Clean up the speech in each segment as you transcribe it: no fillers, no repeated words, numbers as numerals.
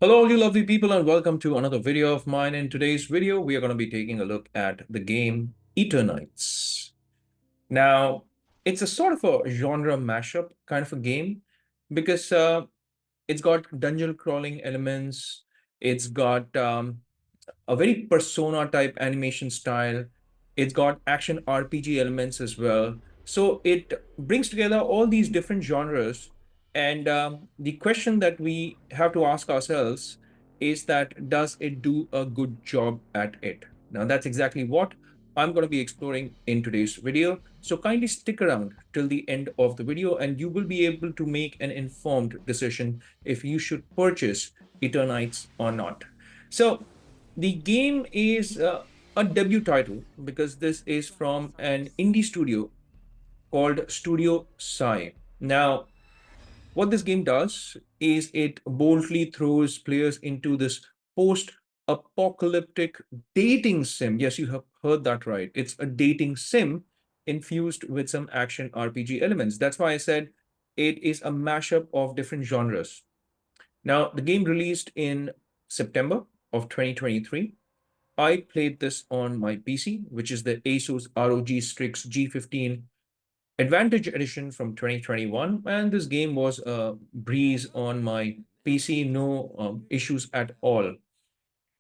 Hello, all you lovely people, and welcome to another video of mine. In today's video, we are going to be taking a look at the game Eternights. Now, it's a sort of a genre mashup kind of a game because it's got dungeon crawling elements, it's got a very persona type animation style. It's got action RPG elements as well. So it brings together all these different genres. And the question that we have to ask ourselves is that does it do a good job at it? Now, that's exactly what I'm going to be exploring in today's video. So kindly stick around till the end of the video and you will be able to make an informed decision if you should purchase Eternights or not. So the game is a debut title because this is from an indie studio called Studio Psy. Now, what this game does is it boldly throws players into this post-apocalyptic dating sim. Yes, you have heard that right. It's a dating sim infused with some action RPG elements. That's why I said it is a mashup of different genres. Now, the game released in September of 2023. I played this on my PC, which is the Asus ROG Strix G15 Advantage Edition from 2021. And this game was a breeze on my PC, no issues at all.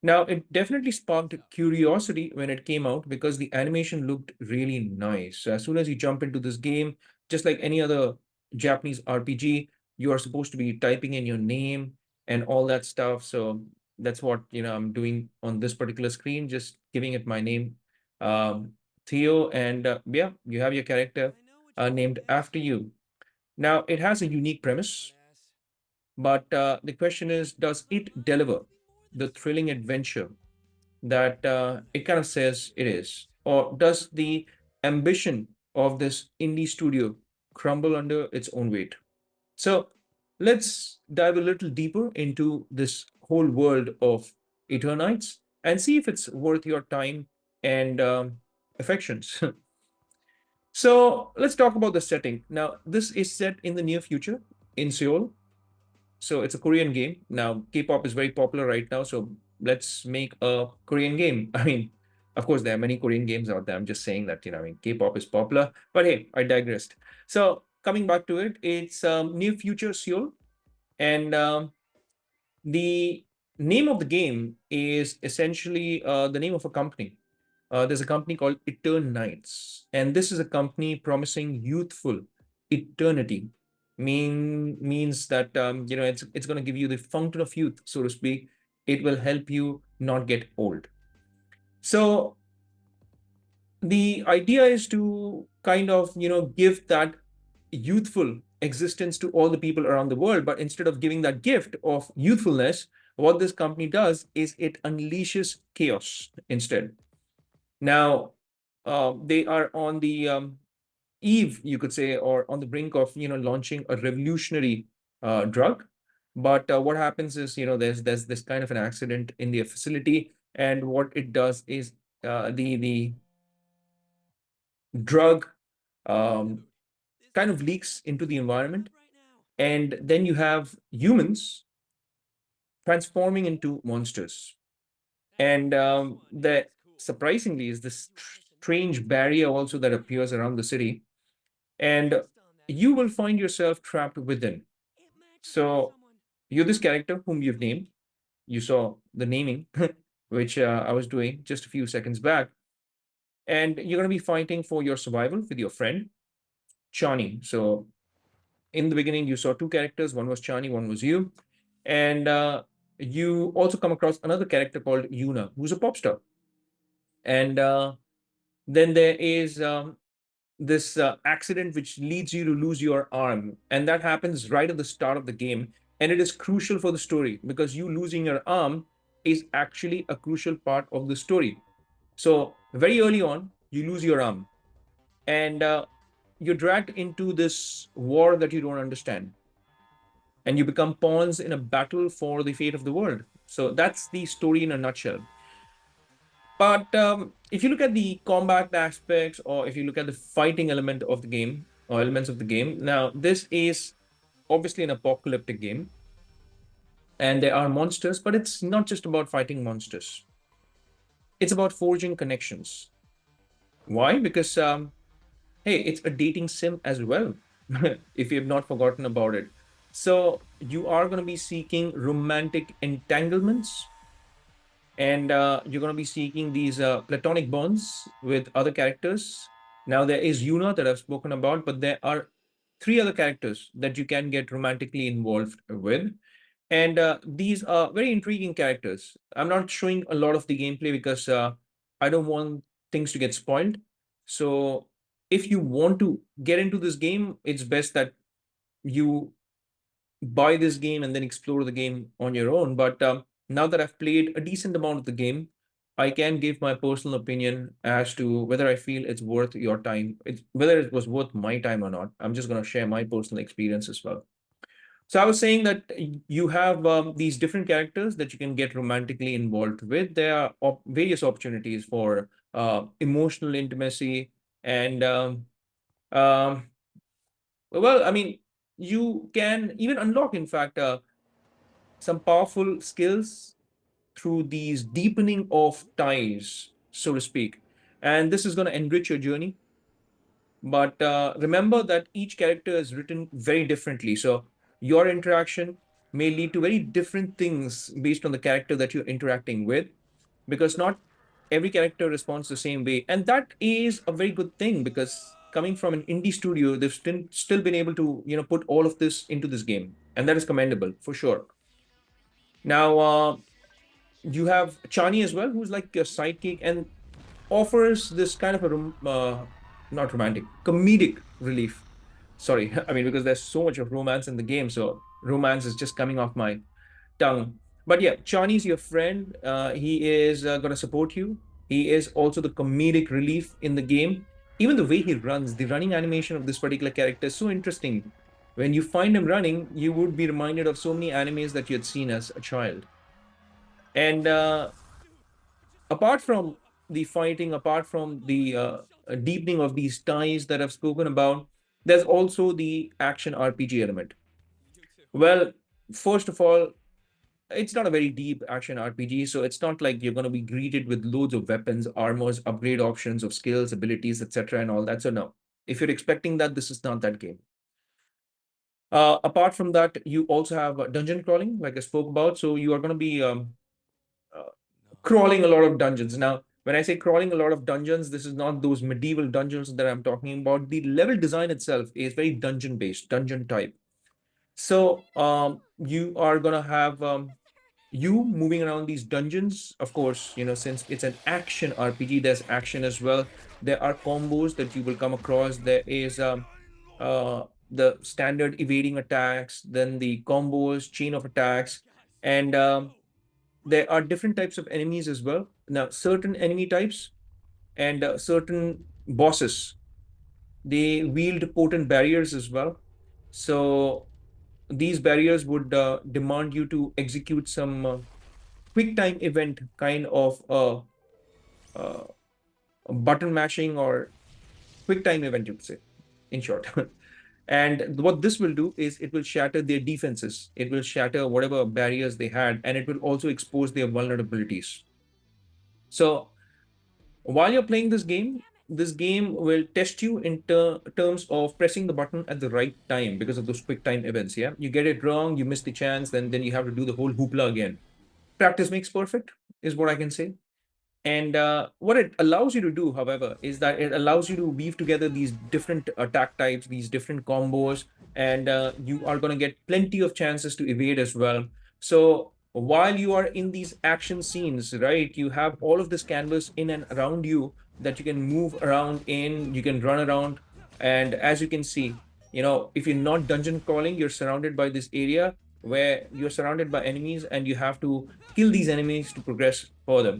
Now, it definitely sparked curiosity when it came out because the animation looked really nice. As soon as you jump into this game, just like any other Japanese RPG, you are supposed to be typing in your name and all that stuff. So that's what I'm doing on this particular screen, just giving it my name, um, Theo, and yeah, you have your character named after you. Now, it has a unique premise, but the question is, does it deliver the thrilling adventure that it kind of says it is? Or does the ambition of this indie studio crumble under its own weight? So let's dive a little deeper into this whole world of Eternights and see if it's worth your time and affections. So let's talk about the setting. Now, this is set in the near future in Seoul. So it's a Korean game. Now, K-pop is very popular right now. So let's make a Korean game. I mean, of course, there are many Korean games out there. I'm just saying that, I mean, K-pop is popular. But hey, I digressed. So coming back to it, it's near future Seoul. And the name of the game is essentially the name of a company. There's a company called Eternights, and this is a company promising youthful eternity. Means that it's going to give you the fountain of youth, so to speak. It will help you not get old. So the idea is to kind of give that youthful existence to all the people around the world, but instead of giving that gift of youthfulness, what this company does is it unleashes chaos instead. Now, they are on the eve, you could say, or on the brink of launching a revolutionary drug. But what happens is, there's this kind of an accident in the facility, and what it does is the drug um, kind of leaks into the environment, and then you have humans transforming into monsters. And the surprisingly is this strange barrier also that appears around the city, and you will find yourself trapped within. So you're this character whom you've named. You saw the naming, which I was doing just a few seconds back, and you're going to be fighting for your survival with your friend Chani. So in the beginning, you saw two characters. One was Chani, one was you, and you also come across another character called Yuna, who's a pop star. And then there is this accident which leads you to lose your arm, and that happens right at the start of the game, and it is crucial for the story because you losing your arm is actually a crucial part of the story. So very early on, you lose your arm, and you're dragged into this war that you don't understand, and you become pawns in a battle for the fate of the world. So that's the story in a nutshell. But if you look at the combat aspects, or if you look at the fighting element of the game, or elements of the game, now this is obviously an apocalyptic game. and there are monsters, but it's not just about fighting monsters. It's about forging connections. Why? Because hey, it's a dating sim as well, if you have not forgotten about it. So you are going to be seeking romantic entanglements, and you're going to be seeking these platonic bonds with other characters. Now, there is Yuna that I've spoken about, but there are three other characters that you can get romantically involved with. And these are very intriguing characters. I'm not showing a lot of the gameplay because I don't want things to get spoiled. So, if you want to get into this game, it's best that you buy this game and then explore the game on your own. But now that I've played a decent amount of the game, I can give my personal opinion as to whether I feel it's worth your time, whether it was worth my time or not. I'm just going to share my personal experience as well. So I was saying that you have these different characters that you can get romantically involved with. There are various opportunities for emotional intimacy and well, I mean, you can even unlock, in fact, some powerful skills through these deepening of ties, so to speak. And this is going to enrich your journey. But remember that each character is written very differently. So your interaction may lead to very different things based on the character that you're interacting with, because not every character responds the same way. And that is a very good thing, because coming from an indie studio, they've still been able to, put all of this into this game. And that is commendable for sure. Now, you have Chani as well, who's like your sidekick and offers this kind of not romantic, comedic relief. Sorry, I mean, because there's so much of romance in the game, so romance is just coming off my tongue. But yeah, Chani's your friend. He is going to support you. He is also the comedic relief in the game. Even the way he runs, the running animation of this particular character is so interesting. When you find him running, you would be reminded of so many animes that you had seen as a child. And apart from the fighting, apart from the deepening of these ties that I've spoken about, there's also the action RPG element. Well, first of all, it's not a very deep action RPG, so it's not like you're going to be greeted with loads of weapons, armors, upgrade options of skills, abilities, etc., and all that. So no, if you're expecting that, this is not that game. Apart from that, you also have dungeon crawling, like I spoke about. So you are going to be uh, crawling a lot of dungeons. Now, when I say crawling a lot of dungeons, this is not those medieval dungeons that I'm talking about. The level design itself is very dungeon based, dungeon type. So you are going to have you moving around these dungeons. Of course, since it's an action RPG, there's action as well. There are combos that you will come across. There is the standard evading attacks, then the combos, chain of attacks, and there are different types of enemies as well. Now, certain enemy types and certain bosses, they wield potent barriers as well. So these barriers would demand you to execute some quick time event kind of uh, button mashing or quick time event, you would say, in short. And what this will do is it will shatter their defenses. It will shatter whatever barriers they had, and it will also expose their vulnerabilities. So while you're playing this game will test you in terms of pressing the button at the right time because of those quick time events. Yeah, you get it wrong, you miss the chance, then you have to do the whole hoopla again. Practice makes perfect, is what I can say. And what it allows you to do, however, is that it allows you to weave together these different attack types, these different combos, and you are going to get plenty of chances to evade as well. So while you are in these action scenes, right, you have all of this canvas in and around you that you can move around in, you can run around. And as you can see, if you're not dungeon crawling, you're surrounded by this area where you're surrounded by enemies and you have to kill these enemies to progress further.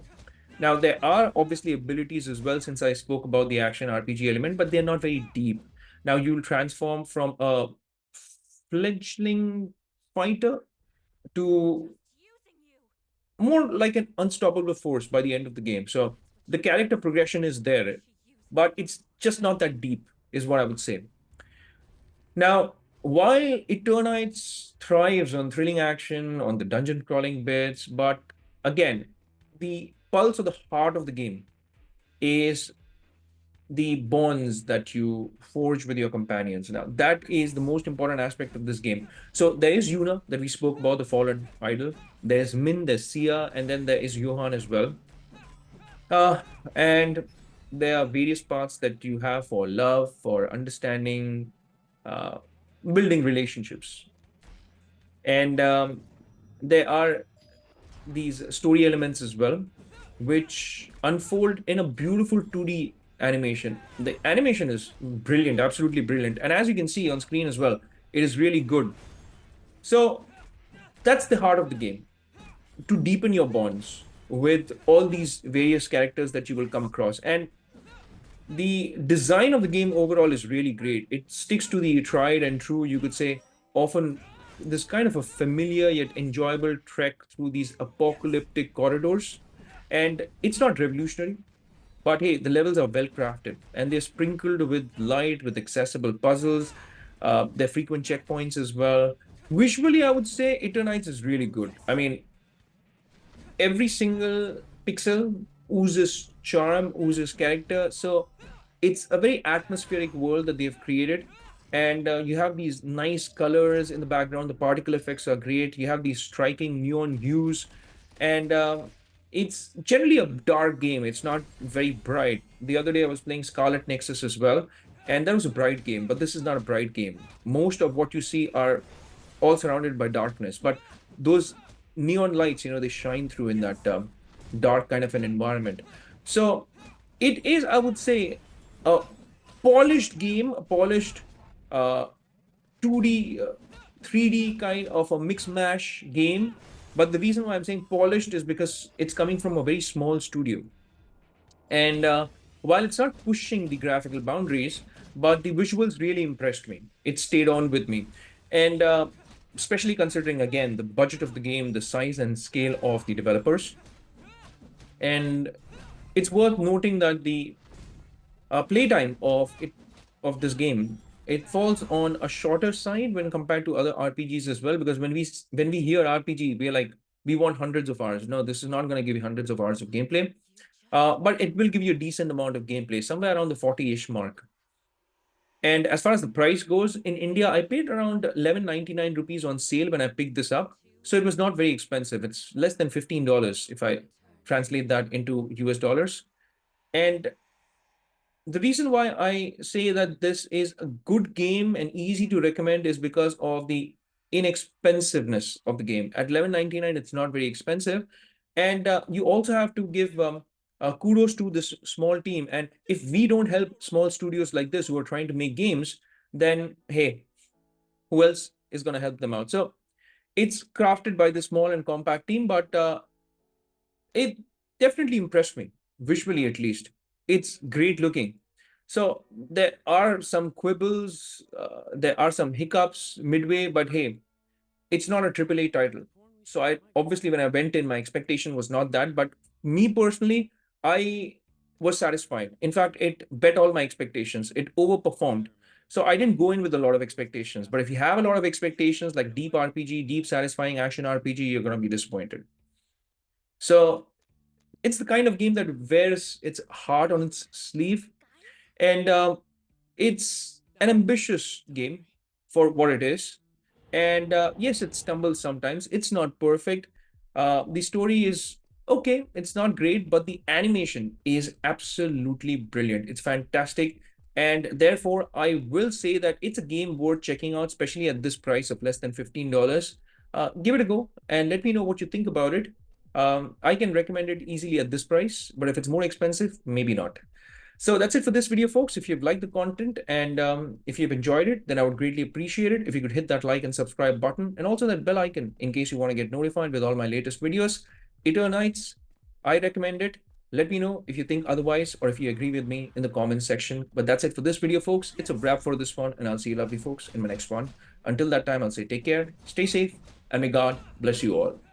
Now, there are obviously abilities as well, since I spoke about the action RPG element, but they're not very deep. Now, you'll transform from a fledgling fighter to more like an unstoppable force by the end of the game. So the character progression is there, but it's just not that deep, is what I would say. Now, while Eternights thrives on thrilling action, on the dungeon crawling bits, but again, the pulse of the heart of the game is the bonds that you forge with your companions. Now, that is the most important aspect of this game. So there is Yuna that we spoke about, the fallen idol. There's Min, there's Sia, and then there is Yohan as well. Uh, and there are various paths that you have for love, for understanding, uh, building relationships. And there are these story elements as well, which unfold in a beautiful 2D animation. The animation is brilliant, absolutely brilliant. And as you can see on screen as well, it is really good. So that's the heart of the game, to deepen your bonds with all these various characters that you will come across. And the design of the game overall is really great. It sticks to the tried and true, you could say, often this kind of a familiar yet enjoyable trek through these apocalyptic corridors. And it's not revolutionary, but hey, the levels are well crafted and they're sprinkled with light, with accessible puzzles. They're frequent checkpoints as well. Visually, I would say Eternights is really good. I mean, every single pixel oozes charm, oozes character. So it's a very atmospheric world that they've created. And you have these nice colors in the background. The particle effects are great. You have these striking neon hues. And it's generally a dark game. It's not very bright. The other day I was playing Scarlet Nexus as well. And that was a bright game, but this is not a bright game. Most of what you see are all surrounded by darkness. But those neon lights, they shine through in that dark kind of an environment. So it is, I would say, a polished game, a polished uh, 2D, 3D kind of a mix mash game. But the reason why I'm saying polished is because it's coming from a very small studio. And while it's not pushing the graphical boundaries, but the visuals really impressed me. It stayed on with me. And especially considering, again, the budget of the game, the size and scale of the developers. And it's worth noting that the playtime of this game, it falls on a shorter side when compared to other RPGs as well. Because when we hear RPG, we're like, we want hundreds of hours. No, this is not going to give you hundreds of hours of gameplay. But it will give you a decent amount of gameplay, somewhere around the 40-ish mark. And as far as the price goes, in India, I paid around 11.99 rupees on sale when I picked this up. So it was not very expensive. It's less than $15 if I translate that into US dollars. And the reason why I say that this is a good game and easy to recommend is because of the inexpensiveness of the game. At 11.99, it's not very expensive. And you also have to give kudos to this small team. And if we don't help small studios like this who are trying to make games, then hey, who else is going to help them out? So it's crafted by the small and compact team, but it definitely impressed me, visually at least. It's great looking. So there are some quibbles, there are some hiccups midway, but hey, it's not a AAA title. So I obviously, when I went in, my expectation was not that. But me personally, I was satisfied. In fact, it bet all my expectations. It overperformed. So I didn't go in with a lot of expectations. But if you have a lot of expectations, like deep RPG, deep satisfying action RPG, you're going to be disappointed. So it's the kind of game that wears its heart on its sleeve. And it's an ambitious game for what it is. And yes, it stumbles sometimes. It's not perfect. The story is okay. It's not great, but the animation is absolutely brilliant. It's fantastic. And therefore, I will say that it's a game worth checking out, especially at this price of less than $15. Give it a go and let me know what you think about it. I can recommend it easily at this price, but if it's more expensive, maybe not. So that's it for this video, folks. If you've liked the content and if you've enjoyed it, then I would greatly appreciate it if you could hit that like and subscribe button and also that bell icon in case you want to get notified with all my latest videos. Eternights, I recommend it. Let me know if you think otherwise or if you agree with me in the comments section. But that's it for this video, folks. It's a wrap for this one, and I'll see you lovely folks in my next one. Until that time, I'll say take care, stay safe, and may God bless you all.